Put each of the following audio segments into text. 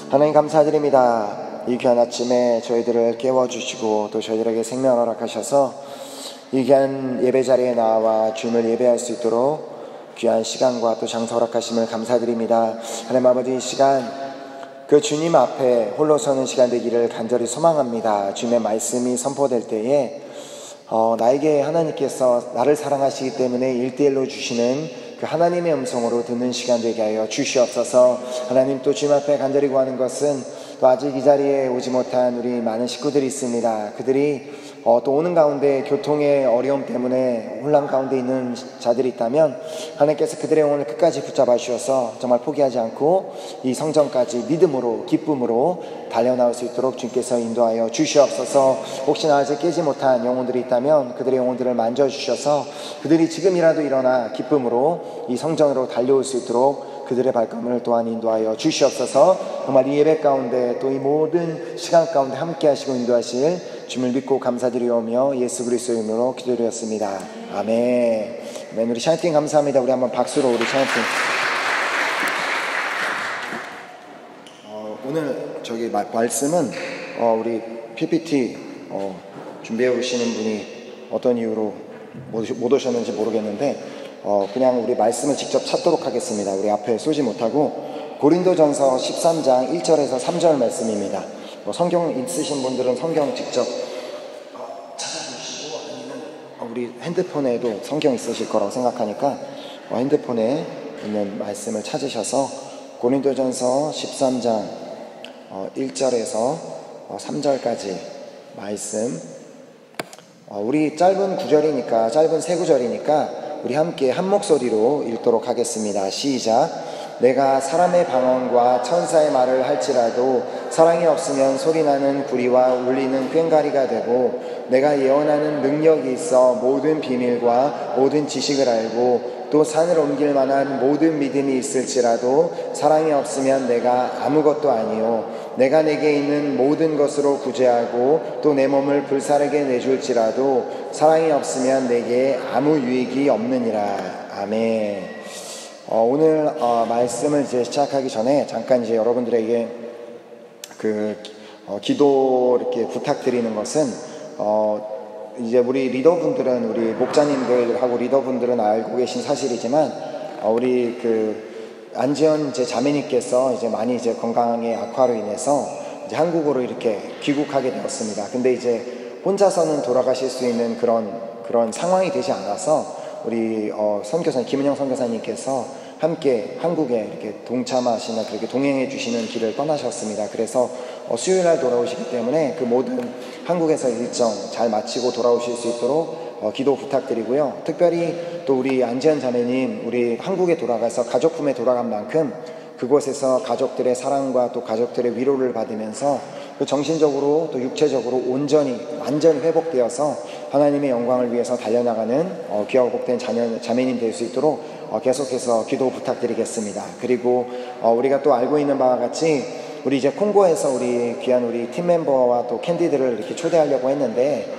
하나님 감사드립니다. 이 귀한 아침에 저희들을 깨워주시고 또 저희들에게 생명을 허락하셔서 이 귀한 예배 자리에 나와 주님을 예배할 수 있도록 귀한 시간과 또 장소 허락하심을 감사드립니다. 하나님 아버지, 이 시간 그 주님 앞에 홀로 서는 시간 되기를 간절히 소망합니다. 주님의 말씀이 선포될 때에 나에게 하나님께서 나를 사랑하시기 때문에 1:1로 주시는 그 하나님의 음성으로 듣는 시간 되게 하여 주시옵소서. 하나님, 또 주님 앞에 간절히 구하는 것은 또 아직 이 자리에 오지 못한 우리 많은 식구들이 있습니다. 그들이 또 오는 가운데 교통의 어려움 때문에 혼란 가운데 있는 자들이 있다면 하나님께서 그들의 영혼을 끝까지 붙잡아 주셔서 정말 포기하지 않고 이 성전까지 믿음으로 기쁨으로 달려나올 수 있도록 주님께서 인도하여 주시옵소서. 혹시나 아직 깨지 못한 영혼들이 있다면 그들의 영혼들을 만져주셔서 그들이 지금이라도 일어나 기쁨으로 이 성전으로 달려올 수 있도록 그들의 발걸음을 또한 인도하여 주시옵소서. 정말 이 예배 가운데 또 이 모든 시간 가운데 함께 하시고 인도하실 주님을 믿고 감사드리오며 예수 그리스도의 이름으로 기도드렸습니다. 아멘. 아멘. 우리 찬양팀 감사합니다. 우리 한번 박수로 우리 찬양팀. 오늘 저기 말씀은 우리 PPT 준비해 오시는 분이 어떤 이유로 못 오셨는지 모르겠는데 그냥 우리 말씀을 직접 찾도록 하겠습니다. 우리 앞에 쏘지 못하고 고린도전서 13장 1절에서 3절 말씀입니다. 성경 있으신 분들은 성경 직접 찾아보시고 아니면 우리 핸드폰에도 성경 있으실 거라고 생각하니까 핸드폰에 있는 말씀을 찾으셔서 고린도전서 13장 1절에서 3절까지 말씀, 우리 짧은 구절이니까 짧은 세 구절이니까 우리 함께 한 목소리로 읽도록 하겠습니다. 시작. 내가 사람의 방언과 천사의 말을 할지라도 사랑이 없으면 소리나는 구리와 울리는 꽹과리가 되고 내가 예언하는 능력이 있어 모든 비밀과 모든 지식을 알고 또 산을 옮길 만한 모든 믿음이 있을지라도 사랑이 없으면 내가 아무것도 아니요 내가 내게 있는 모든 것으로 구제하고 또 내 몸을 불사르게 내줄지라도 사랑이 없으면 내게 아무 유익이 없느니라. 아멘. 오늘 말씀을 이제 시작하기 전에 잠깐 이제 여러분들에게 기도 이렇게 부탁드리는 것은 이제 우리 리더분들은 우리 목자님들하고 리더분들은 알고 계신 사실이지만 우리 안지연 제 자매님께서 이제 많이 이제 건강의 악화로 인해서 이제 한국으로 이렇게 귀국하게 되었습니다. 근데 이제 혼자서는 돌아가실 수 있는 그런 상황이 되지 않아서 우리 선교사님 김은영 선교사님께서 함께 한국에 이렇게 동참하시나 그렇게 동행해 주시는 길을 떠나셨습니다. 그래서 수요일날 돌아오시기 때문에 그 모든 한국에서 일정 잘 마치고 돌아오실 수 있도록 기도 부탁드리고요. 특별히 또 우리 안지연 자매님 우리 한국에 돌아가서 가족품에 돌아간 만큼 그곳에서 가족들의 사랑과 또 가족들의 위로를 받으면서 정신적으로 또 육체적으로 완전히 회복되어서 하나님의 영광을 위해서 달려나가는 귀하고 복된 자매님 될 수 있도록 계속해서 기도 부탁드리겠습니다. 그리고 우리가 또 알고 있는 바와 같이 우리 이제 콩고에서 우리 귀한 우리 팀 멤버와 또 캔디들을 이렇게 초대하려고 했는데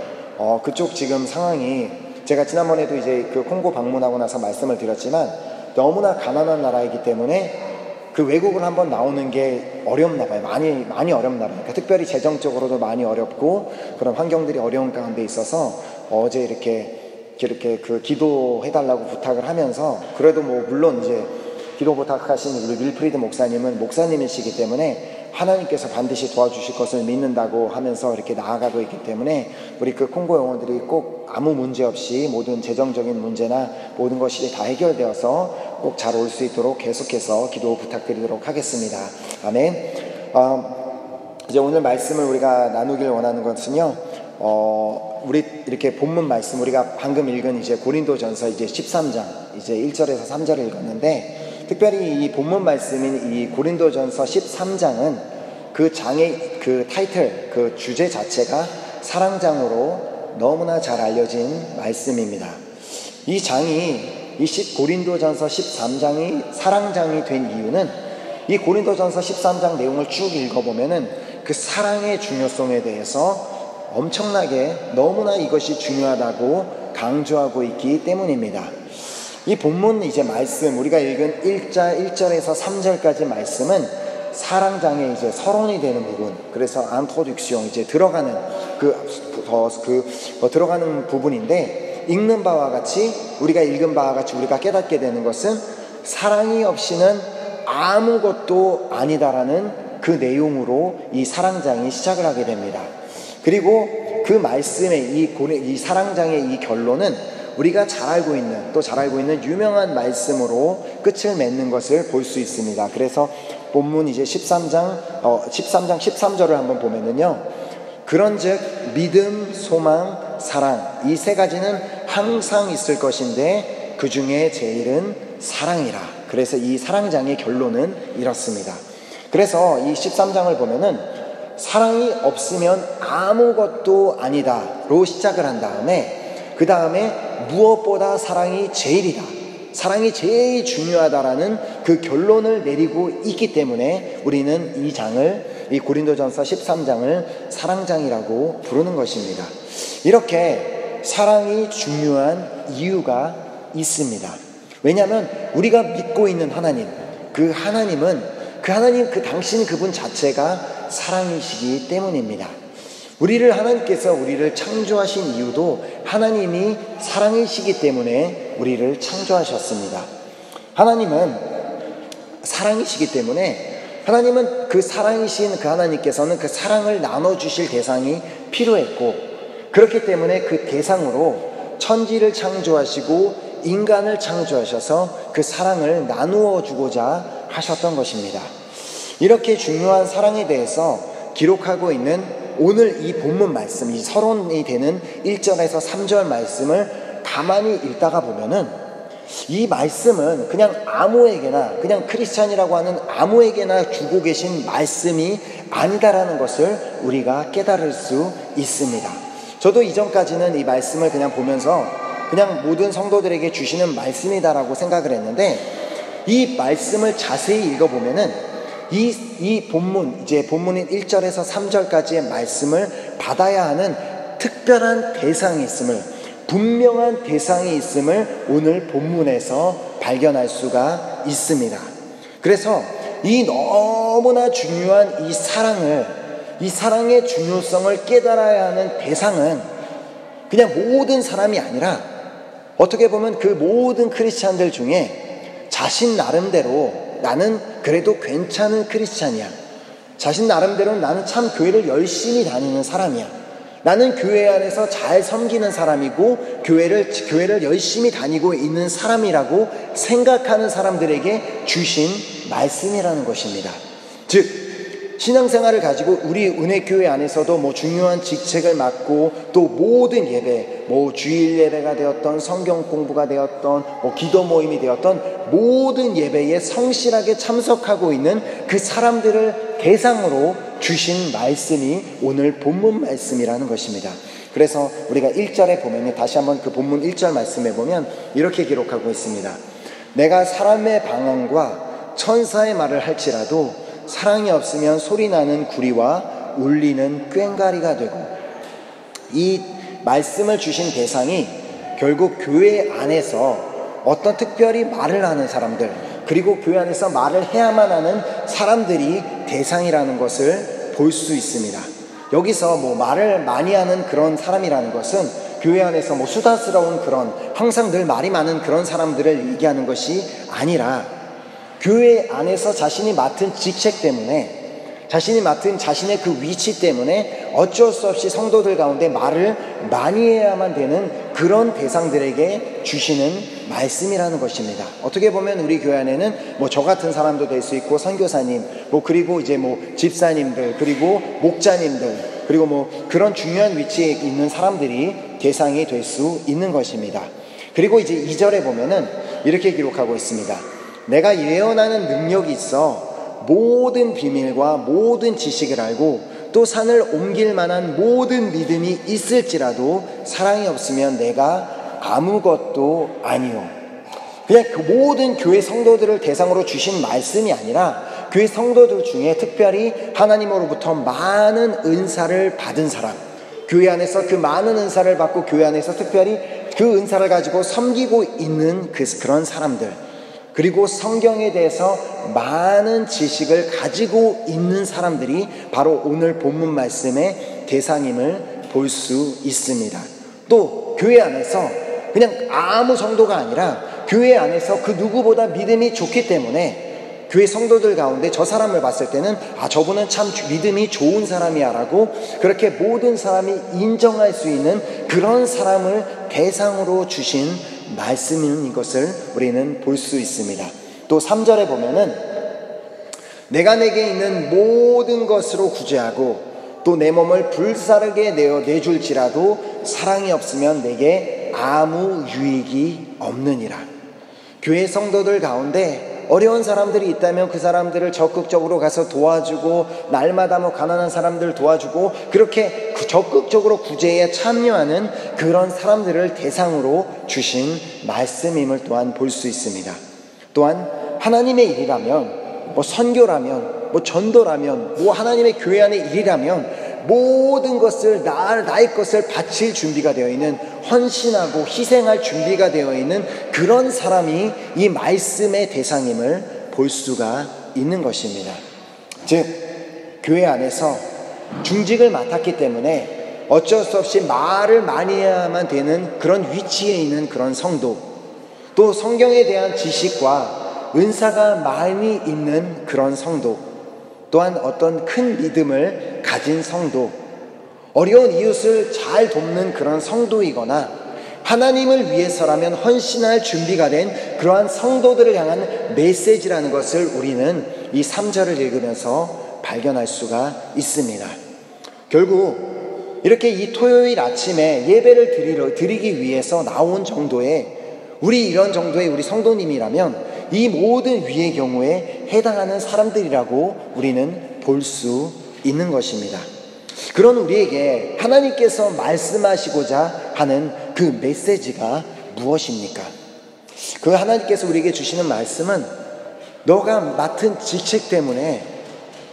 그쪽 지금 상황이 제가 지난번에도 이제 그 콩고 방문하고 나서 말씀을 드렸지만 너무나 가난한 나라이기 때문에 그 외국을 한번 나오는 게 어렵나 봐요. 많이 어렵나 봐요. 그러니까 특별히 재정적으로도 많이 어렵고 그런 환경들이 어려운 가운데 있어서 어제 이렇게 기도해달라고 부탁을 하면서 그래도 물론 이제 기도 부탁하신 우리 윌프리드 목사님은 목사님이시기 때문에 하나님께서 반드시 도와주실 것을 믿는다고 하면서 이렇게 나아가고 있기 때문에 우리 콩고 영혼들이 꼭 아무 문제 없이 모든 재정적인 문제나 모든 것이 다 해결되어서 꼭 잘 올 수 있도록 계속해서 기도 부탁드리도록 하겠습니다. 아멘. 이제 오늘 말씀을 우리가 나누길 원하는 것은요, 우리 이렇게 본문 말씀 우리가 방금 읽은 이제 고린도전서 이제 13장 이제 1절에서 3절을 읽었는데 특별히 이 본문 말씀인 이 고린도전서 13장은 그 장의 그 타이틀 그 주제 자체가 사랑장으로 너무나 잘 알려진 말씀입니다. 이 장이 고린도전서 13장이 사랑장이 된 이유는 이 고린도전서 13장 내용을 쭉 읽어보면은 그 사랑의 중요성에 대해서 엄청나게 너무나 이것이 중요하다고 강조하고 있기 때문입니다. 이 본문 이제 말씀 우리가 읽은 1절에서 3절까지 말씀은 사랑장에 이제 서론이 되는 부분, 그래서 인트로덕션 이제 들어가는 들어가는 부분인데, 읽는 바와 같이 우리가 읽은 바와 같이 우리가 깨닫게 되는 것은 사랑이 없이는 아무것도 아니다라는 그 내용으로 이 사랑장이 시작을 하게 됩니다. 그리고 그 말씀의 이 사랑장의 이 결론은 우리가 잘 알고 있는 유명한 말씀으로 끝을 맺는 것을 볼 수 있습니다. 그래서 본문 이제 13장 13절을 한번 보면은요, 그런즉 믿음, 소망, 사랑, 이 세 가지는 항상 있을 것인데 그 중에 제일은 사랑이라. 그래서 이 사랑장의 결론은 이렇습니다. 그래서 이 13장을 보면은 사랑이 없으면 아무것도 아니다로 시작을 한 다음에, 그 다음에 무엇보다 사랑이 제일이다, 사랑이 제일 중요하다라는 그 결론을 내리고 있기 때문에 우리는 이 장을, 이 고린도전서 13장을 사랑장이라고 부르는 것입니다. 이렇게 사랑이 중요한 이유가 있습니다. 왜냐하면 우리가 믿고 있는 하나님, 그 당신 그분 자체가 사랑이시기 때문입니다. 하나님께서 우리를 창조하신 이유도 하나님이 사랑이시기 때문에 우리를 창조하셨습니다. 하나님은 사랑이시기 때문에, 하나님은 그 사랑이신 그 하나님께서는 그 사랑을 나눠주실 대상이 필요했고, 그렇기 때문에 그 대상으로 천지를 창조하시고 인간을 창조하셔서 그 사랑을 나누어 주고자 하셨던 것입니다. 이렇게 중요한 사랑에 대해서 기록하고 있는 오늘 이 본문 말씀, 이 서론이 되는 1절에서 3절 말씀을 가만히 읽다가 보면은 이 말씀은 그냥 아무에게나, 그냥 크리스찬이라고 하는 아무에게나 주고 계신 말씀이 아니다라는 것을 우리가 깨달을 수 있습니다. 저도 이전까지는 이 말씀을 그냥 보면서 그냥 모든 성도들에게 주시는 말씀이다라고 생각을 했는데, 이 말씀을 자세히 읽어보면은 이 본문, 이제 본문인 1절에서 3절까지의 말씀을 받아야 하는 특별한 대상이 있음을, 분명한 대상이 있음을 오늘 본문에서 발견할 수가 있습니다. 그래서 이 너무나 중요한 이 사랑의 중요성을 깨달아야 하는 대상은 그냥 모든 사람이 아니라, 어떻게 보면 그 모든 크리스찬들 중에 자신 나름대로 나는 그래도 괜찮은 크리스찬이야, 자신 나름대로 나는 참 교회를 열심히 다니는 사람이야, 나는 교회 안에서 잘 섬기는 사람이고 교회를 열심히 다니고 있는 사람이라고 생각하는 사람들에게 주신 말씀이라는 것입니다. 즉 신앙생활을 가지고 우리 은혜교회 안에서도 중요한 직책을 맡고, 또 모든 예배, 주일 예배가 되었던, 성경 공부가 되었던, 기도 모임이 되었던 모든 예배에 성실하게 참석하고 있는 그 사람들을 대상으로 주신 말씀이 오늘 본문 말씀이라는 것입니다. 그래서 우리가 1절에 보면, 다시 한번 그 본문 1절 말씀에 보면 이렇게 기록하고 있습니다. 내가 사람의 방언과 천사의 말을 할지라도 사랑이 없으면 소리나는 구리와 울리는 꽹과리가 되고, 이 말씀을 주신 대상이 결국 교회 안에서 어떤 특별히 말을 하는 사람들, 그리고 교회 안에서 말을 해야만 하는 사람들이 대상이라는 것을 볼 수 있습니다. 여기서 말을 많이 하는 그런 사람이라는 것은 교회 안에서 수다스러운 그런, 항상 늘 말이 많은 그런 사람들을 얘기하는 것이 아니라, 교회 안에서 자신이 맡은 직책 때문에, 자신이 맡은 자신의 그 위치 때문에 어쩔 수 없이 성도들 가운데 말을 많이 해야만 되는 그런 대상들에게 주시는 말씀이라는 것입니다. 어떻게 보면 우리 교회 안에는 저 같은 사람도 될 수 있고, 선교사님, 그리고 이제 집사님들, 그리고 목자님들, 그리고 그런 중요한 위치에 있는 사람들이 대상이 될 수 있는 것입니다. 그리고 이제 2절에 보면은 이렇게 기록하고 있습니다. 내가 예언하는 능력이 있어 모든 비밀과 모든 지식을 알고 또 산을 옮길 만한 모든 믿음이 있을지라도 사랑이 없으면 내가 아무것도 아니요. 그냥 그 모든 교회 성도들을 대상으로 주신 말씀이 아니라, 교회 성도들 중에 특별히 하나님으로부터 많은 은사를 받은 사람, 교회 안에서 그 많은 은사를 받고 교회 안에서 특별히 그 은사를 가지고 섬기고 있는 그런 사람들, 그리고 성경에 대해서 많은 지식을 가지고 있는 사람들이 바로 오늘 본문 말씀의 대상임을 볼 수 있습니다. 또 교회 안에서 그냥 아무 성도가 아니라 교회 안에서 그 누구보다 믿음이 좋기 때문에 교회 성도들 가운데 저 사람을 봤을 때는 저분은 참 믿음이 좋은 사람이야 라고 그렇게 모든 사람이 인정할 수 있는 그런 사람을 대상으로 주신 말씀인 것을 우리는 볼 수 있습니다. 또 3절에 보면은 내가 내게 있는 모든 것으로 구제하고 또 내 몸을 불사르게 내줄지라도 사랑이 없으면 내게 아무 유익이 없느니라. 교회 성도들 가운데 어려운 사람들이 있다면 그 사람들을 적극적으로 가서 도와주고, 날마다 가난한 사람들 도와주고, 그렇게 적극적으로 구제에 참여하는 그런 사람들을 대상으로 주신 말씀임을 또한 볼 수 있습니다. 또한 하나님의 일이라면, 선교라면, 전도라면, 하나님의 교회 안의 일이라면 모든 것을 나의 것을 바칠 준비가 되어 있는, 헌신하고 희생할 준비가 되어 있는 그런 사람이 이 말씀의 대상임을 볼 수가 있는 것입니다. 즉 교회 안에서 중직을 맡았기 때문에 어쩔 수 없이 말을 많이 해야만 되는 그런 위치에 있는 그런 성도, 또 성경에 대한 지식과 은사가 많이 있는 그런 성도, 또한 어떤 큰 믿음을 가진 성도, 어려운 이웃을 잘 돕는 그런 성도이거나 하나님을 위해서라면 헌신할 준비가 된 그러한 성도들을 향한 메시지라는 것을 우리는 이 3절을 읽으면서 발견할 수가 있습니다. 결국 이렇게 이 토요일 아침에 예배를 드리기 위해서 나온 정도의 이런 정도의 우리 성도님이라면 이 모든 위의 경우에 해당하는 사람들이라고 우리는 볼 수 있는 것입니다. 그런 우리에게 하나님께서 말씀하시고자 하는 그 메시지가 무엇입니까? 그 하나님께서 우리에게 주시는 말씀은 너가 맡은 직책 때문에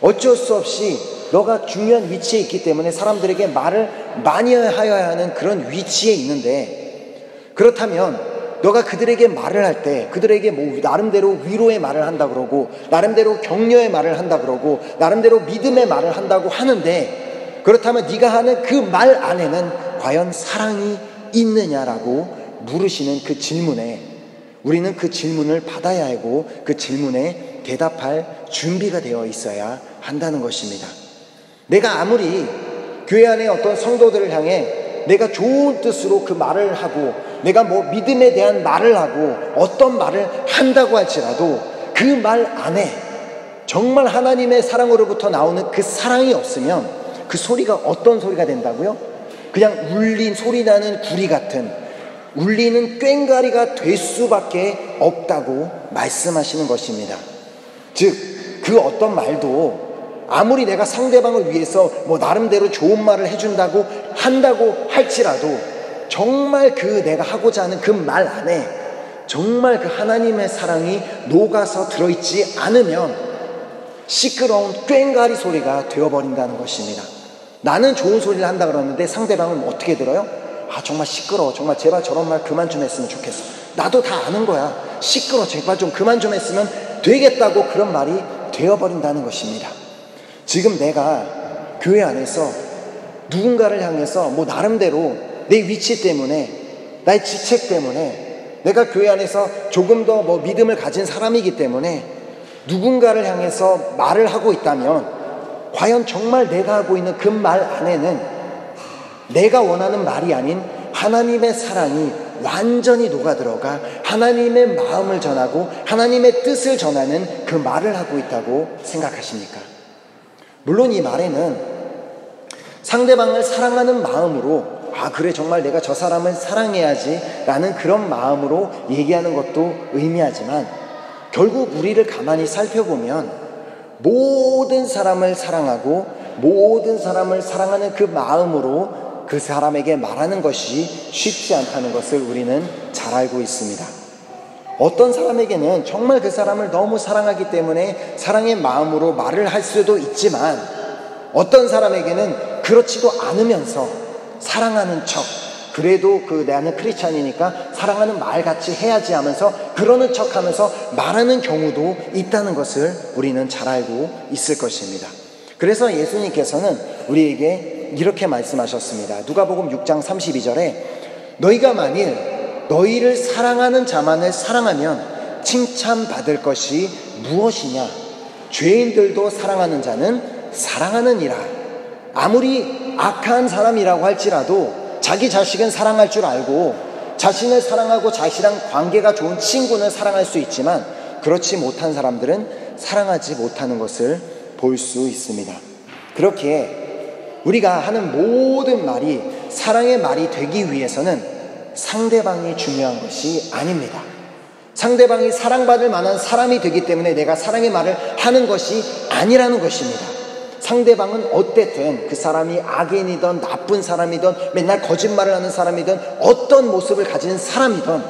어쩔 수 없이 너가 중요한 위치에 있기 때문에 사람들에게 말을 많이 하여야 하는 그런 위치에 있는데, 그렇다면 너가 그들에게 말을 할 때 그들에게 나름대로 위로의 말을 한다 그러고, 나름대로 격려의 말을 한다 그러고, 나름대로 믿음의 말을 한다고 하는데, 그렇다면 네가 하는 그 말 안에는 과연 사랑이 있느냐라고 물으시는 그 질문에 우리는 그 질문을 받아야 하고 그 질문에 대답할 준비가 되어 있어야 한다는 것입니다. 내가 아무리 교회 안에 어떤 성도들을 향해 내가 좋은 뜻으로 그 말을 하고, 내가 믿음에 대한 말을 하고 어떤 말을 한다고 할지라도 그 말 안에 정말 하나님의 사랑으로부터 나오는 그 사랑이 없으면 그 소리가 어떤 소리가 된다고요? 그냥 소리 나는 구리 같은, 울리는 꽹과리가 될 수밖에 없다고 말씀하시는 것입니다. 즉 그 어떤 말도 아무리 내가 상대방을 위해서 나름대로 좋은 말을 한다고 할지라도 정말 내가 하고자 하는 그 말 안에 정말 그 하나님의 사랑이 녹아서 들어있지 않으면 시끄러운 꽹과리 소리가 되어버린다는 것입니다. 나는 좋은 소리를 한다 그러는데 상대방은 어떻게 들어요? 정말 시끄러워, 정말 제발 저런 말 그만 좀 했으면 좋겠어, 나도 다 아는 거야, 시끄러워, 제발 좀 그만 좀 했으면 되겠다고 그런 말이 되어버린다는 것입니다. 지금 내가 교회 안에서 누군가를 향해서 나름대로 내 위치 때문에, 나의 직책 때문에, 내가 교회 안에서 조금 더 믿음을 가진 사람이기 때문에 누군가를 향해서 말을 하고 있다면 과연 정말 내가 하고 있는 그 말 안에는 내가 원하는 말이 아닌 하나님의 사랑이 완전히 녹아들어가 하나님의 마음을 전하고 하나님의 뜻을 전하는 그 말을 하고 있다고 생각하십니까? 물론 이 말에는 상대방을 사랑하는 마음으로 그래 정말 내가 저 사람을 사랑해야지 라는 그런 마음으로 얘기하는 것도 의미하지만, 결국 우리를 가만히 살펴보면 모든 사람을 사랑하고 모든 사람을 사랑하는 그 마음으로 그 사람에게 말하는 것이 쉽지 않다는 것을 우리는 잘 알고 있습니다. 어떤 사람에게는 정말 그 사람을 너무 사랑하기 때문에 사랑의 마음으로 말을 할 수도 있지만, 어떤 사람에게는 그렇지도 않으면서 사랑하는 척, 그래도 나는 크리스찬이니까 사랑하는 말같이 해야지 하면서 그러는 척하면서 말하는 경우도 있다는 것을 우리는 잘 알고 있을 것입니다. 그래서 예수님께서는 우리에게 이렇게 말씀하셨습니다. 누가복음 6장 32절에 너희가 만일 너희를 사랑하는 자만을 사랑하면 칭찬받을 것이 무엇이냐? 죄인들도 사랑하는 자는 사랑하느니라. 아무리 악한 사람이라고 할지라도 자기 자식은 사랑할 줄 알고 자신을 사랑하고 자신이랑 관계가 좋은 친구는 사랑할 수 있지만 그렇지 못한 사람들은 사랑하지 못하는 것을 볼 수 있습니다. 그렇게 우리가 하는 모든 말이 사랑의 말이 되기 위해서는 상대방이 중요한 것이 아닙니다. 상대방이 사랑받을 만한 사람이 되기 때문에 내가 사랑의 말을 하는 것이 아니라는 것입니다. 상대방은 어쨌든 그 사람이 악인이든 나쁜 사람이든 맨날 거짓말을 하는 사람이든 어떤 모습을 가진 사람이든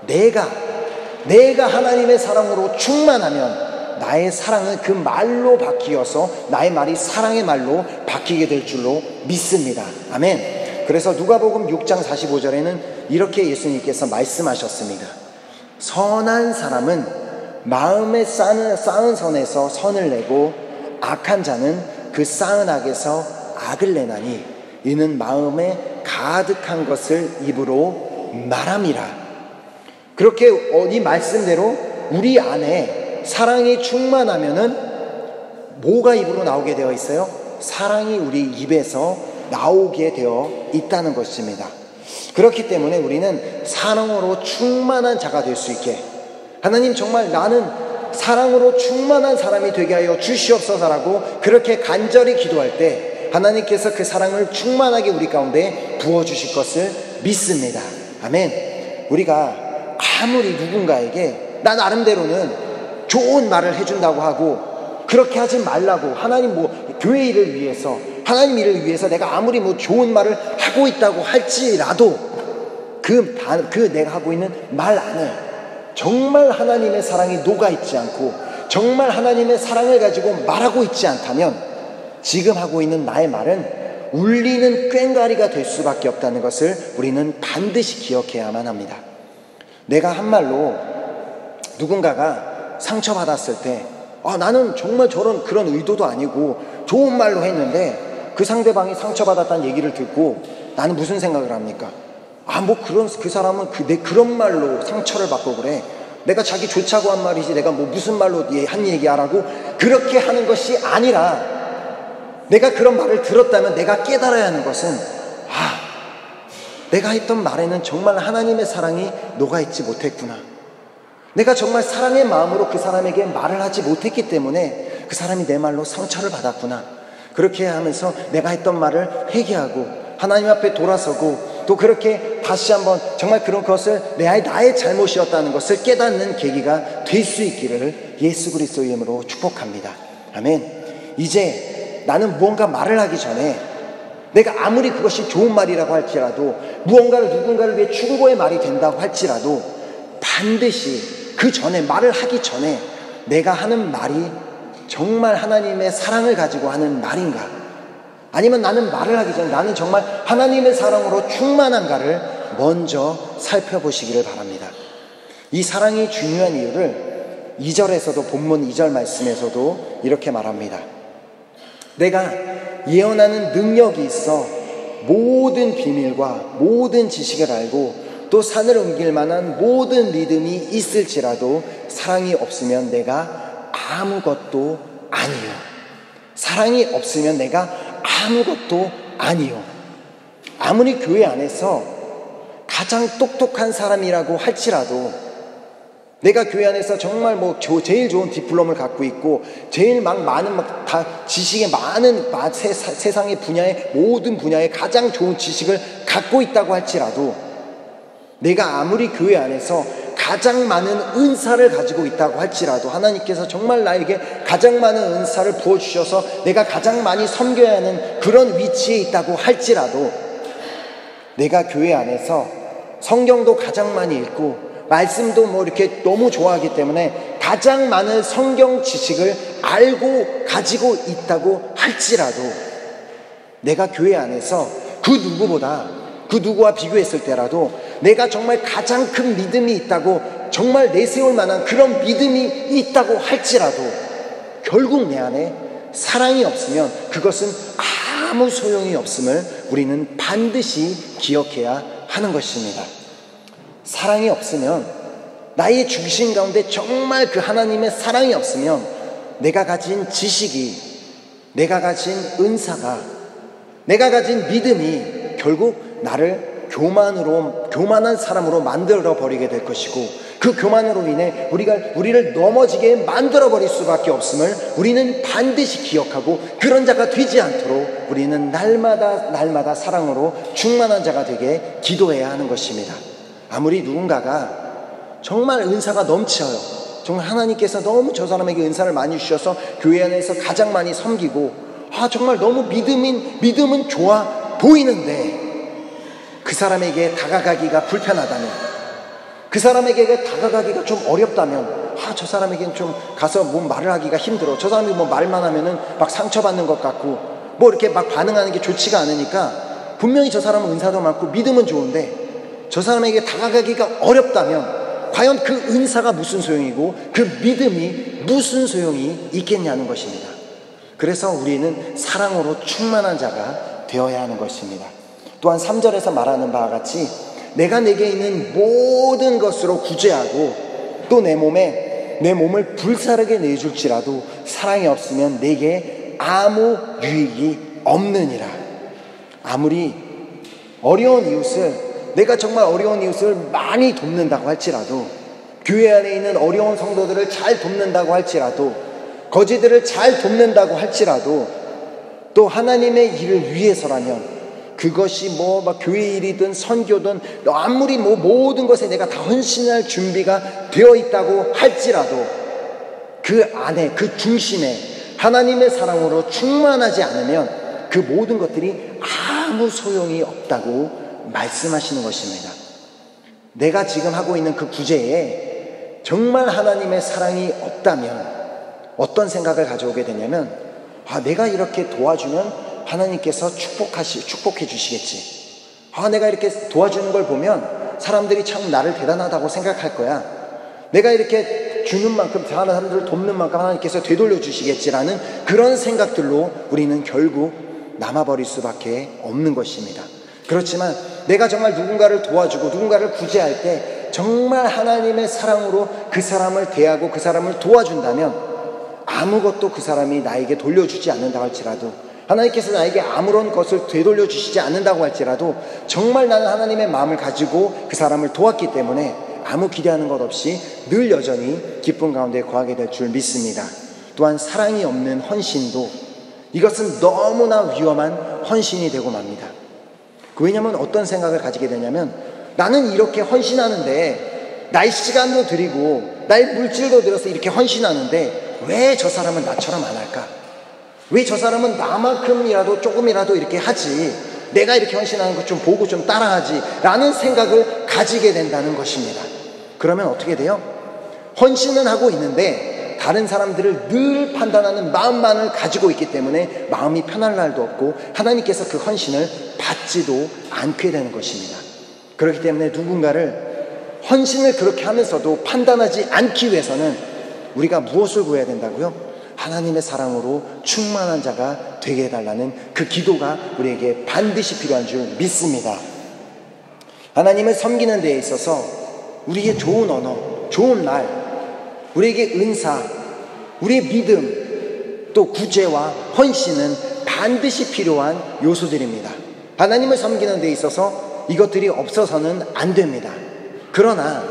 내가 하나님의 사랑으로 충만하면 나의 사랑은 그 말로 바뀌어서 나의 말이 사랑의 말로 바뀌게 될 줄로 믿습니다. 아멘. 그래서 누가복음 6장 45절에는 이렇게 예수님께서 말씀하셨습니다. 선한 사람은 마음에 쌓은 선에서 선을 내고 악한 자는 그 쌓은 악에서 악을 내나니 이는 마음에 가득한 것을 입으로 말함이라. 그렇게 이 말씀대로 우리 안에 사랑이 충만하면은 뭐가 입으로 나오게 되어 있어요? 사랑이 우리 입에서 나오게 되어 있다는 것입니다. 그렇기 때문에 우리는 사랑으로 충만한 자가 될 수 있게 하나님 정말 나는 사랑으로 충만한 사람이 되게 하여 주시옵소서라고 그렇게 간절히 기도할 때 하나님께서 그 사랑을 충만하게 우리 가운데 부어주실 것을 믿습니다. 아멘. 우리가 아무리 누군가에게 나 나름대로는 좋은 말을 해준다고 하고 그렇게 하지 말라고 하나님 교회 일을 위해서 하나님 일을 위해서 내가 아무리 좋은 말을 하고 있다고 할지라도 그 내가 하고 있는 말 안에 정말 하나님의 사랑이 녹아있지 않고 정말 하나님의 사랑을 가지고 말하고 있지 않다면 지금 하고 있는 나의 말은 울리는 꽹과리가 될 수밖에 없다는 것을 우리는 반드시 기억해야만 합니다. 내가 한 말로 누군가가 상처받았을 때 나는 정말 그런 의도도 아니고 좋은 말로 했는데 그 상대방이 상처받았다는 얘기를 듣고 나는 무슨 생각을 합니까? 그 사람은 그런 말로 상처를 받고 그래. 내가 자기 좋자고 한 말이지 내가 무슨 말로 한 얘기하라고 그렇게 하는 것이 아니라 내가 그런 말을 들었다면 내가 깨달아야 하는 것은 내가 했던 말에는 정말 하나님의 사랑이 녹아있지 못했구나. 내가 정말 사랑의 마음으로 그 사람에게 말을 하지 못했기 때문에 그 사람이 내 말로 상처를 받았구나. 그렇게 하면서 내가 했던 말을 회개하고 하나님 앞에 돌아서고 또 그렇게 다시 한번 정말 그런 것을 나의 잘못이었다는 것을 깨닫는 계기가 될 수 있기를 예수 그리스도의 이름으로 축복합니다. 아멘. 이제 나는 무언가 말을 하기 전에 내가 아무리 그것이 좋은 말이라고 할지라도 무언가를 누군가를 위해 충고의 말이 된다고 할지라도 반드시 그 전에 말을 하기 전에 내가 하는 말이 정말 하나님의 사랑을 가지고 하는 말인가, 아니면 나는 말을 하기 전에 나는 정말 하나님의 사랑으로 충만한가를 먼저 살펴보시기를 바랍니다. 이 사랑이 중요한 이유를 2절에서도 본문 2절 말씀에서도 이렇게 말합니다. 내가 예언하는 능력이 있어 모든 비밀과 모든 지식을 알고 또 산을 옮길 만한 모든 믿음이 있을지라도 사랑이 없으면 내가 아무것도 아니요. 사랑이 없으면 내가 아무것도 아니요. 아무리 교회 안에서 가장 똑똑한 사람이라고 할지라도 내가 교회 안에서 정말 제일 좋은 디플롬을 갖고 있고 제일 많은 다 지식의 많은 세상의 분야의 모든 분야에 가장 좋은 지식을 갖고 있다고 할지라도 내가 아무리 교회 안에서 가장 많은 은사를 가지고 있다고 할지라도 하나님께서 정말 나에게 가장 많은 은사를 부어주셔서 내가 가장 많이 섬겨야 하는 그런 위치에 있다고 할지라도 내가 교회 안에서 성경도 가장 많이 읽고 말씀도 이렇게 너무 좋아하기 때문에 가장 많은 성경 지식을 알고 가지고 있다고 할지라도 내가 교회 안에서 그 누구보다 그 누구와 비교했을 때라도 내가 정말 가장 큰 믿음이 있다고 정말 내세울 만한 그런 믿음이 있다고 할지라도 결국 내 안에 사랑이 없으면 그것은 아무 소용이 없음을 우리는 반드시 기억해야 하는 것입니다. 사랑이 없으면, 나의 중심 가운데 정말 그 하나님의 사랑이 없으면 내가 가진 지식이, 내가 가진 은사가, 내가 가진 믿음이 결국 나를 교만한 사람으로 만들어 버리게 될 것이고, 그 교만으로 인해 우리를 넘어지게 만들어 버릴 수밖에 없음을 우리는 반드시 기억하고, 그런 자가 되지 않도록 우리는 날마다 사랑으로 충만한 자가 되게 기도해야 하는 것입니다. 아무리 누군가가 정말 은사가 넘쳐요, 정말 하나님께서 너무 저 사람에게 은사를 많이 주셔서 교회 안에서 가장 많이 섬기고 정말 너무 믿음은 좋아 보이는데 그 사람에게 다가가기가 불편하다면, 그 사람에게 다가가기가 좀 어렵다면, 저 사람에게는 좀 가서 말을 하기가 힘들어, 저 사람이 말만 하면은 막 상처받는 것 같고 이렇게 막 반응하는 게 좋지가 않으니까, 분명히 저 사람은 은사도 많고 믿음은 좋은데 저 사람에게 다가가기가 어렵다면 과연 그 은사가 무슨 소용이고 그 믿음이 무슨 소용이 있겠냐는 것입니다. 그래서 우리는 사랑으로 충만한 자가 되어야 하는 것입니다. 또한 3절에서 말하는 바와 같이 내가 내게 있는 모든 것으로 구제하고 또 내 몸을 불사르게 내줄지라도 사랑이 없으면 내게 아무 유익이 없느니라. 아무리 어려운 이웃을, 내가 정말 어려운 이웃을 많이 돕는다고 할지라도, 교회 안에 있는 어려운 성도들을 잘 돕는다고 할지라도, 거지들을 잘 돕는다고 할지라도, 또 하나님의 일을 위해서라면, 그것이 교회 일이든 선교든 아무리 모든 것에 내가 다 헌신할 준비가 되어 있다고 할지라도 그 안에, 그 중심에 하나님의 사랑으로 충만하지 않으면 그 모든 것들이 아무 소용이 없다고 말씀하시는 것입니다. 내가 지금 하고 있는 그 구제에 정말 하나님의 사랑이 없다면 어떤 생각을 가져오게 되냐면, 내가 이렇게 도와주면 하나님께서 축복해 주시겠지. 내가 이렇게 도와주는 걸 보면 사람들이 참 나를 대단하다고 생각할 거야. 내가 이렇게 주는 만큼, 다른 사람들을 돕는 만큼 하나님께서 되돌려 주시겠지라는 그런 생각들로 우리는 결국 남아버릴 수밖에 없는 것입니다. 그렇지만 내가 정말 누군가를 도와주고 누군가를 구제할 때 정말 하나님의 사랑으로 그 사람을 대하고 그 사람을 도와준다면 아무것도 그 사람이 나에게 돌려주지 않는다고 할지라도, 하나님께서 나에게 아무런 것을 되돌려 주시지 않는다고 할지라도 정말 나는 하나님의 마음을 가지고 그 사람을 도왔기 때문에 아무 기대하는 것 없이 늘 여전히 기쁨 가운데 거하게 될 줄 믿습니다. 또한 사랑이 없는 헌신도, 이것은 너무나 위험한 헌신이 되고 맙니다. 왜냐하면 어떤 생각을 가지게 되냐면, 나는 이렇게 헌신하는데, 나의 시간도 드리고 나의 물질도 들여서 이렇게 헌신하는데 왜 저 사람은 나처럼 안 할까? 왜 저 사람은 나만큼이라도 조금이라도 이렇게 하지? 내가 이렇게 헌신하는 것 좀 보고 좀 따라하지? 라는 생각을 가지게 된다는 것입니다. 그러면 어떻게 돼요? 헌신은 하고 있는데 다른 사람들을 늘 판단하는 마음만을 가지고 있기 때문에 마음이 편할 날도 없고 하나님께서 그 헌신을 받지도 않게 되는 것입니다. 그렇기 때문에 누군가를 헌신을 그렇게 하면서도 판단하지 않기 위해서는 우리가 무엇을 구해야 된다고요? 하나님의 사랑으로 충만한 자가 되게 해달라는 그 기도가 우리에게 반드시 필요한 줄 믿습니다. 하나님을 섬기는 데에 있어서 우리에게 좋은 언어, 좋은 말, 우리에게 은사, 우리의 믿음, 또 구제와 헌신은 반드시 필요한 요소들입니다. 하나님을 섬기는 데 있어서 이것들이 없어서는 안 됩니다. 그러나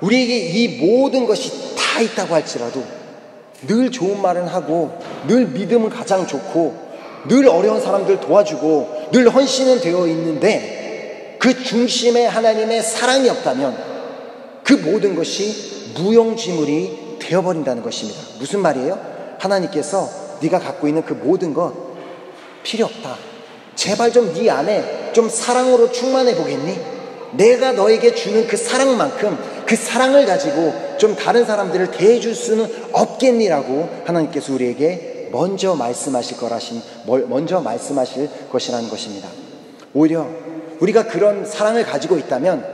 우리에게 이 모든 것이 다 있다고 할지라도 늘 좋은 말은 하고 늘 믿음은 가장 좋고 늘 어려운 사람들 도와주고 늘 헌신은 되어 있는데 그 중심에 하나님의 사랑이 없다면 그 모든 것이 무용지물이 되어버린다는 것입니다. 무슨 말이에요? 하나님께서 네가 갖고 있는 그 모든 것 필요 없다. 제발 좀 네 안에 좀 사랑으로 충만해 보겠니? 내가 너에게 주는 그 사랑만큼 그 사랑을 가지고 좀 다른 사람들을 대해줄 수는 없겠니라고 하나님께서 우리에게 먼저 말씀하실 것이라는 것입니다. 오히려 우리가 그런 사랑을 가지고 있다면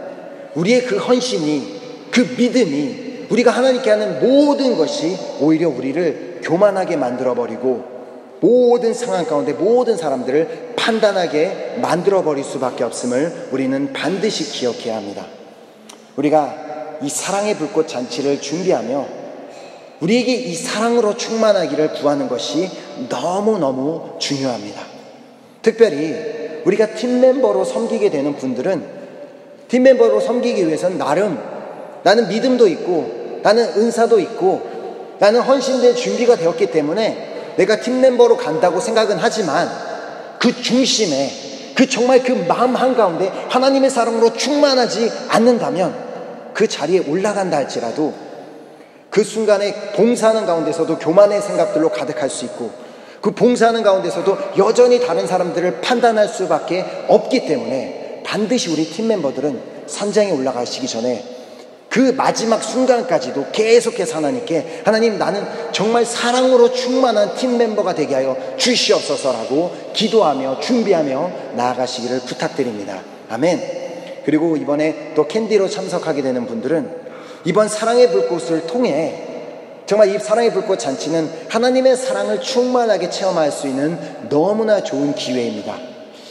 우리의 그 헌신이, 그 믿음이, 우리가 하나님께 하는 모든 것이 오히려 우리를 교만하게 만들어버리고 모든 상황 가운데 모든 사람들을 판단하게 만들어버릴 수밖에 없음을 우리는 반드시 기억해야 합니다. 우리가 이 사랑의 불꽃 잔치를 준비하며 우리에게 이 사랑으로 충만하기를 구하는 것이 너무너무 중요합니다. 특별히 우리가 팀멤버로 섬기게 되는 분들은 팀멤버로 섬기기 위해서는 나는 믿음도 있고 나는 은사도 있고 나는 헌신된 준비가 되었기 때문에 내가 팀멤버로 간다고 생각은 하지만 그 중심에 정말 그 마음 한가운데 하나님의 사랑으로 충만하지 않는다면 그 자리에 올라간다 할지라도 그 순간에 봉사하는 가운데서도 교만의 생각들로 가득할 수 있고 그 봉사하는 가운데서도 여전히 다른 사람들을 판단할 수밖에 없기 때문에 반드시 우리 팀멤버들은 산장에 올라가시기 전에 그 마지막 순간까지도 계속해서 하나님께 하나님 나는 정말 사랑으로 충만한 팀멤버가 되게 하여 주시옵소서라고 기도하며 준비하며 나아가시기를 부탁드립니다. 아멘. 그리고 이번에 또 캔디로 참석하게 되는 분들은 이번 사랑의 불꽃을 통해 정말 이 사랑의 불꽃 잔치는 하나님의 사랑을 충만하게 체험할 수 있는 너무나 좋은 기회입니다.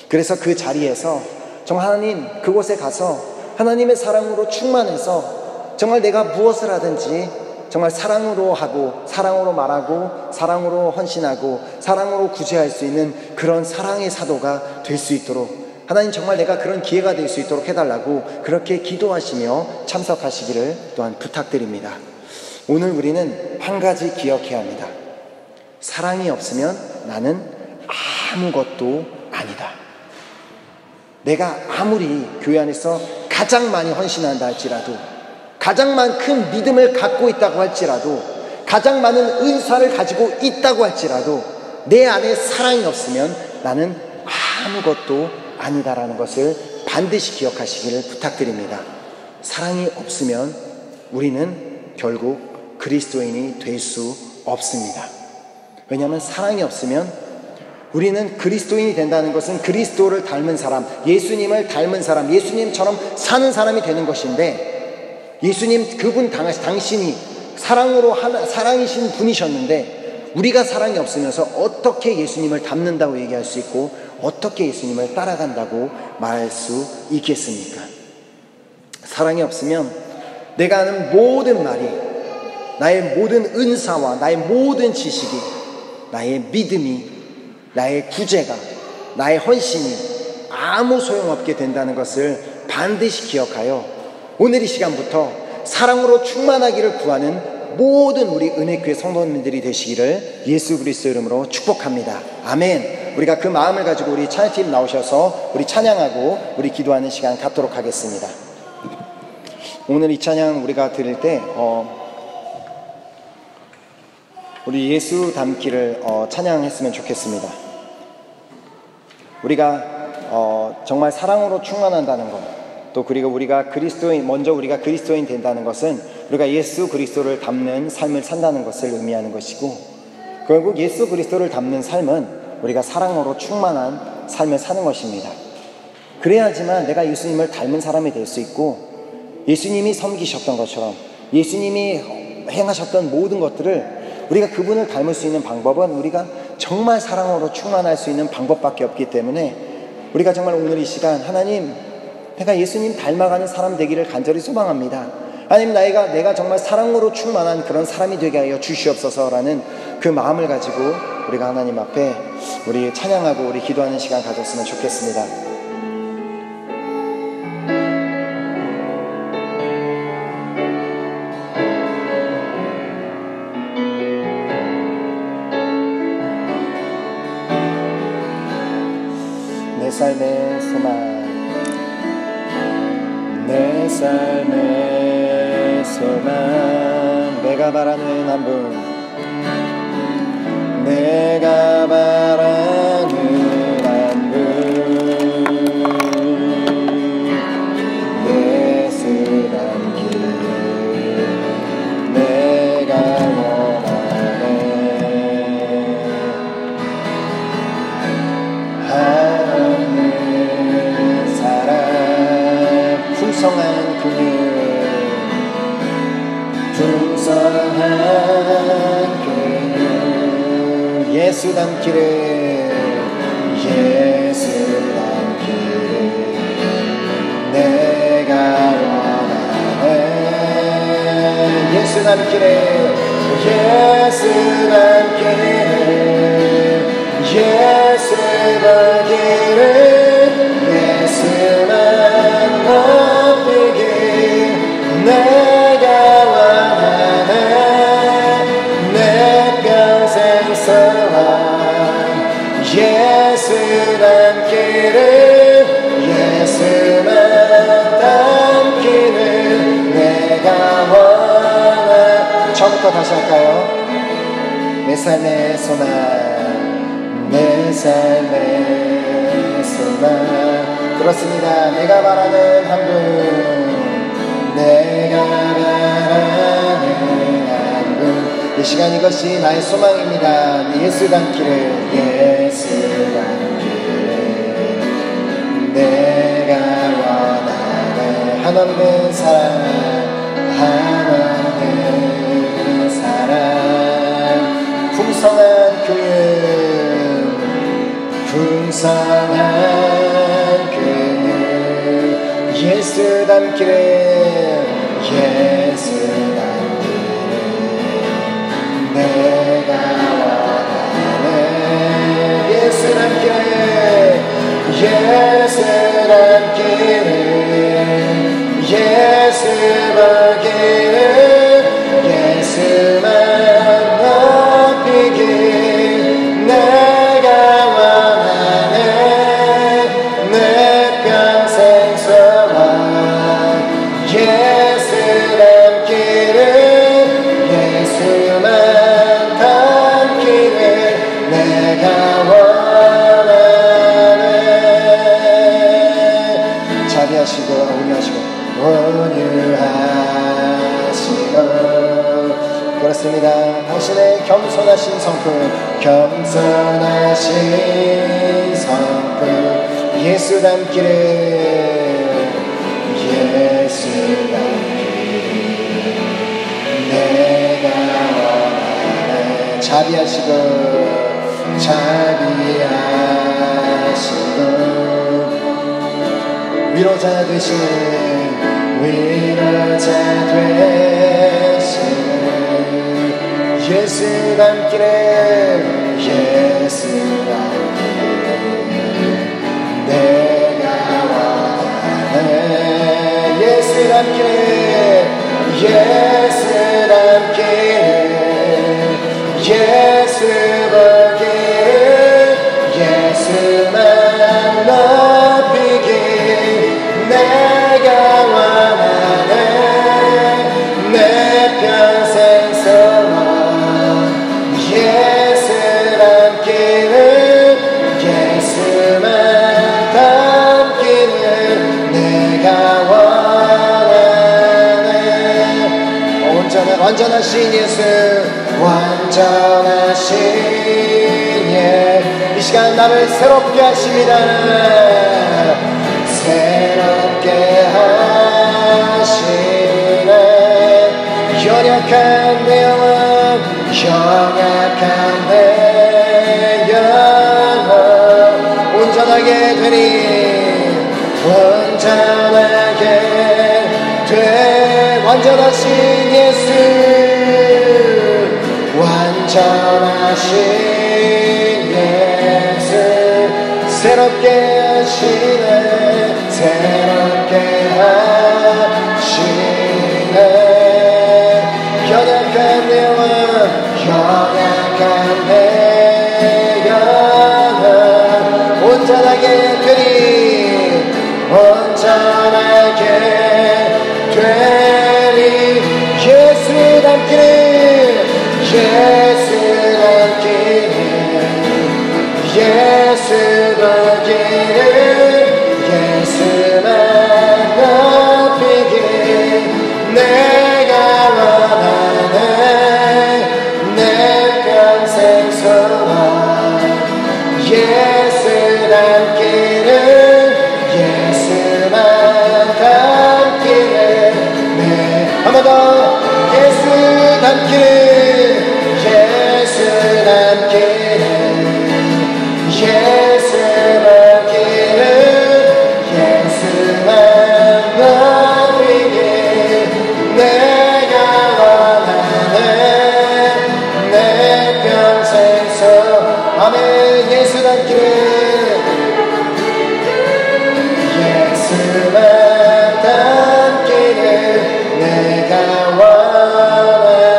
그래서 그 자리에서 정말 하나님 그곳에 가서 하나님의 사랑으로 충만해서 정말 내가 무엇을 하든지 정말 사랑으로 하고 사랑으로 말하고 사랑으로 헌신하고 사랑으로 구제할 수 있는 그런 사랑의 사도가 될 수 있도록 하나님 정말 내가 그런 기회가 될 수 있도록 해달라고 그렇게 기도하시며 참석하시기를 또한 부탁드립니다. 오늘 우리는 한 가지 기억해야 합니다. 사랑이 없으면 나는 아무것도 아니다. 내가 아무리 교회 안에서 가장 많이 헌신한다 할지라도 가장 많은 큰 믿음을 갖고 있다고 할지라도 가장 많은 은사를 가지고 있다고 할지라도 내 안에 사랑이 없으면 나는 아무것도 아니다라는 것을 반드시 기억하시기를 부탁드립니다. 사랑이 없으면 우리는 결국 그리스도인이 될 수 없습니다. 왜냐하면 사랑이 없으면 우리는 그리스도인이 된다는 것은 그리스도를 닮은 사람, 예수님을 닮은 사람, 예수님처럼 사는 사람이 되는 것인데 예수님 그분 당신이 사랑이신 분이셨는데 우리가 사랑이 없으면서 어떻게 예수님을 닮는다고 얘기할 수 있고 어떻게 예수님을 따라간다고 말할 수 있겠습니까? 사랑이 없으면 내가 하는 모든 말이 나의 모든 은사와 나의 모든 지식이 나의 믿음이 나의 구제가 나의 헌신이 아무 소용없게 된다는 것을 반드시 기억하여 오늘 이 시간부터 사랑으로 충만하기를 구하는 모든 우리 은혜교회 성도님들이 되시기를 예수 그리스도 이름으로 축복합니다. 아멘. 우리가 그 마음을 가지고 우리 찬양팀 나오셔서 우리 찬양하고 우리 기도하는 시간 갖도록 하겠습니다. 오늘 이 찬양 우리가 드릴 때 우리 예수 닮기를 찬양했으면 좋겠습니다. 우리가 정말 사랑으로 충만한다는 것, 또 그리고 우리가 우리가 그리스도인 된다는 것은 우리가 예수 그리스도를 닮는 삶을 산다는 것을 의미하는 것이고, 결국 예수 그리스도를 닮는 삶은 우리가 사랑으로 충만한 삶을 사는 것입니다. 그래야지만 내가 예수님을 닮은 사람이 될 수 있고, 예수님이 섬기셨던 것처럼 예수님이 행하셨던 모든 것들을 우리가 그분을 닮을 수 있는 방법은 우리가 정말 사랑으로 충만할 수 있는 방법밖에 없기 때문에 우리가 정말 오늘 이 시간 하나님, 내가 예수님 닮아가는 사람 되기를 간절히 소망합니다. 하나님, 내가 정말 사랑으로 충만한 그런 사람이 되게 하여 주시옵소서라는 그 마음을 가지고 우리가 하나님 앞에 우리 찬양하고 우리 기도하는 시간 가졌으면 좋겠습니다. 내 삶의 소망, 내 삶의 소망, 내가 바라는 한 분, 내가 바라는 한 분, 예수 닮기를 내가 원하네. 하나님 사랑 예수 닮기를 예수 닮기를 내가 원하네 예수 닮기를 예수 닮기를 예수 닮기를 예수만 높이길 내가 원하네 내 평생 소원 예수 닮기를 예수만 닮기를 내가 원하네 처음부터 다시 할까요? 내 삶의 소망 내 삶의 소망 그렇습니다. 내가 바라는 한분 내가 바라는 한분 이 시간 이것이 나의 소망입니다. 예수 닮기를 예수 닮기를 내가 원하는 한없는 사랑 한없는 사랑 풍성한 교육 풍성한 교육 예수 닮기를 예수 닮기를 내가 원하네 예수 닮기를 예수 닮기를 예수 보기를 예수만 높이길 내가 원하네 내 평생 소원 예수 닮기를 예수만 닮기를 내가 원하네 자비하시고 온유하시고 온유하시고 그렇습니다. 당신의 겸손하신 성품 겸손하신 성품 예수 닮기를 예수 닮기를 내가 원하네 자비하시고 자비하시고 위로자 되시는 위로자 되시는 예수 닮기를 예수 닮기를 내가 원하네 예수 닮기를 예수 닮기를 예수 보기를 예수만 높이길 내가 원하네 내 평생 소원 예수 닮기를 예수만 닮기를 내가 원하네 완전하신 예수 완전하신 이 시간 나를 새롭게 하십니다 새롭게 하시네 연약한 내 영혼 연약한 내 영혼 온전하게 되니 온전하게 돼 완전하신 예수 완전하신 예수 새롭게 하시네 새롭게 하시네 연약한 내 영혼 연약한 내 영혼 온전하게 되니 온전하게 되니 예수 닮기를 예수 닮기를 예수 보기를 예수만 높이길 내가 원하네 내 평생 소원 예수 닮기를 예수만 닮기를 한 번 더 예수 닮기를 예수 닮기를 닮기를 예수만 닮기를 내가 원하네.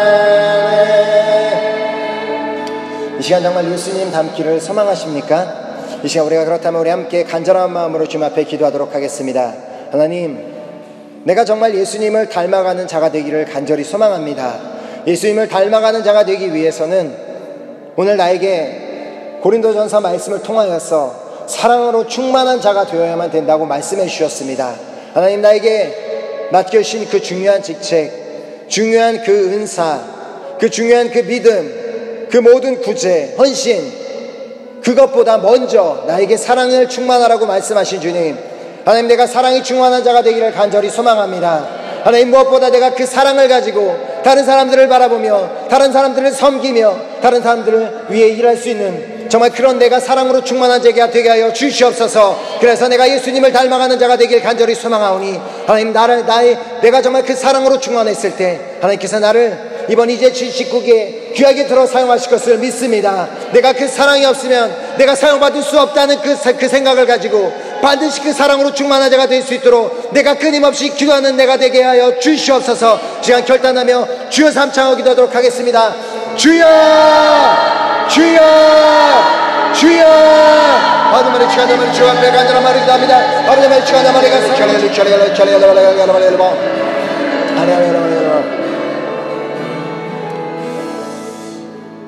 이 시간 정말 예수님 닮기를 소망하십니까? 이 시간 우리가 그렇다면 우리 함께 간절한 마음으로 주님 앞에 기도하도록 하겠습니다. 하나님, 내가 정말 예수님을 닮아가는 자가 되기를 간절히 소망합니다. 예수님을 닮아가는 자가 되기 위해서는 오늘 나에게 고린도전서 말씀을 통하여서 사랑으로 충만한 자가 되어야만 된다고 말씀해 주셨습니다. 하나님, 나에게 맡겨주신 그 중요한 직책, 중요한 그 은사, 그 중요한 그 믿음, 그 모든 구제, 헌신, 그것보다 먼저 나에게 사랑을 충만하라고 말씀하신 주님, 하나님, 내가 사랑이 충만한 자가 되기를 간절히 소망합니다. 하나님, 무엇보다 내가 그 사랑을 가지고 다른 사람들을 바라보며 다른 사람들을 섬기며 다른 사람들을 위해 일할 수 있는 정말 그런 내가 사랑으로 충만한 자가 되게 하여 주시옵소서. 그래서 내가 예수님을 닮아가는 자가 되길 간절히 소망하오니 하나님, 내가 정말 그 사랑으로 충만했을 때 하나님께서 나를 이번 이제 79기에 귀하게 들어 사용하실 것을 믿습니다. 내가 그 사랑이 없으면 내가 사용받을 수 없다는 그 생각을 가지고 반드시 그 사랑으로 충만한 자가 될 수 있도록 내가 끊임없이 기도하는 내가 되게 하여 주시옵소서. 시간 결단하며 주여 삼창하고 기도하도록 하겠습니다. 주여, 주여, 주여. 아버지의 주가 나를 주 앞에 간절한 말을 기도합니다. 아버지의 주가 나를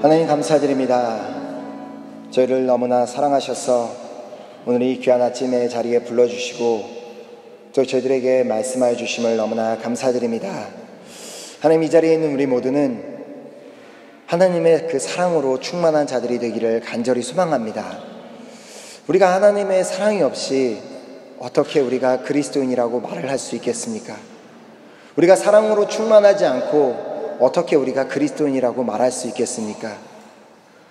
하나님, 감사드립니다. 저희를 너무나 사랑하셔서 오늘 이 귀한 아침의 자리에 불러주시고 또 저희들에게 말씀하여 주심을 너무나 감사드립니다. 하나님, 이 자리에 있는 우리 모두는 하나님의 그 사랑으로 충만한 자들이 되기를 간절히 소망합니다. 우리가 하나님의 사랑이 없이 어떻게 우리가 그리스도인이라고 말을 할 수 있겠습니까? 우리가 사랑으로 충만하지 않고 어떻게 우리가 그리스도인이라고 말할 수 있겠습니까?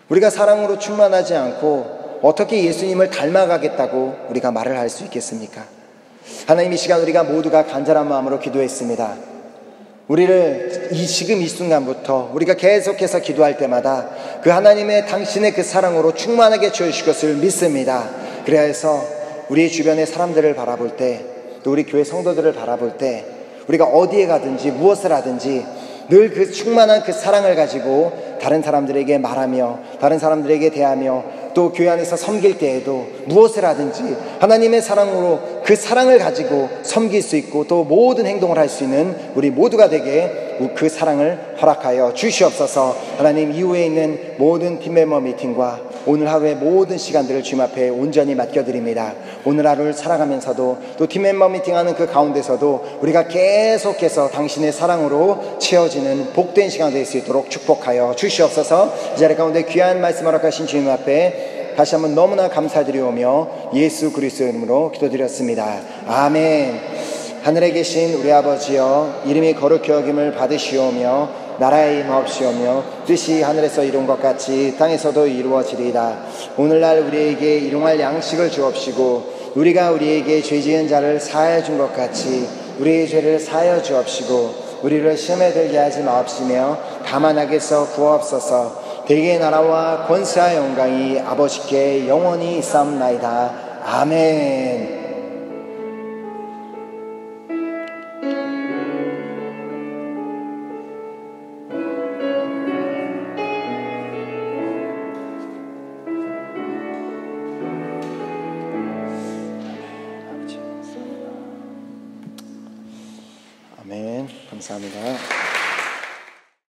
우리가 사랑으로 충만하지 않고 어떻게 예수님을 닮아가겠다고 우리가 말을 할 수 있겠습니까? 하나님, 이 시간 우리가 모두가 간절한 마음으로 기도했습니다. 우리를 지금 이 순간부터 우리가 계속해서 기도할 때마다 그 하나님의 당신의 그 사랑으로 충만하게 채워주실 것을 믿습니다. 그래서 우리 주변의 사람들을 바라볼 때, 또 우리 교회 성도들을 바라볼 때 우리가 어디에 가든지 무엇을 하든지 늘 그 충만한 그 사랑을 가지고 다른 사람들에게 말하며 다른 사람들에게 대하며 또 교회 안에서 섬길 때에도 무엇을 하든지 하나님의 사랑으로 그 사랑을 가지고 섬길 수 있고 또 모든 행동을 할 수 있는 우리 모두가 되게 그 사랑을 허락하여 주시옵소서. 하나님, 이후에 있는 모든 팀멤버 미팅과 오늘 하루의 모든 시간들을 주님 앞에 온전히 맡겨드립니다. 오늘 하루를 살아가면서도 또 팀멤버 미팅하는 그 가운데서도 우리가 계속해서 당신의 사랑으로 채워지는 복된 시간 될 수 있도록 축복하여 주시옵소서. 이 자리 가운데 귀한 말씀 허락하신 주님 앞에 다시 한번 너무나 감사드리오며 예수 그리스도의 이름으로 기도드렸습니다. 아멘. 하늘에 계신 우리 아버지여, 이름이 거룩히 여김을 받으시오며 나라의 임하옵시오며 뜻이 하늘에서 이룬 것 같이 땅에서도 이루어지리이다. 오늘날 우리에게 일용할 양식을 주옵시고 우리가 우리에게 죄 지은 자를 사하여 준 것 같이 우리의 죄를 사하여 주옵시고 우리를 시험에 들게 하지 마옵시며 다만 악에서 구하옵소서. 대개의 나라와 권세와 영광이 아버지께 영원히 있사옵나이다. 아멘. 아멘. 감사합니다.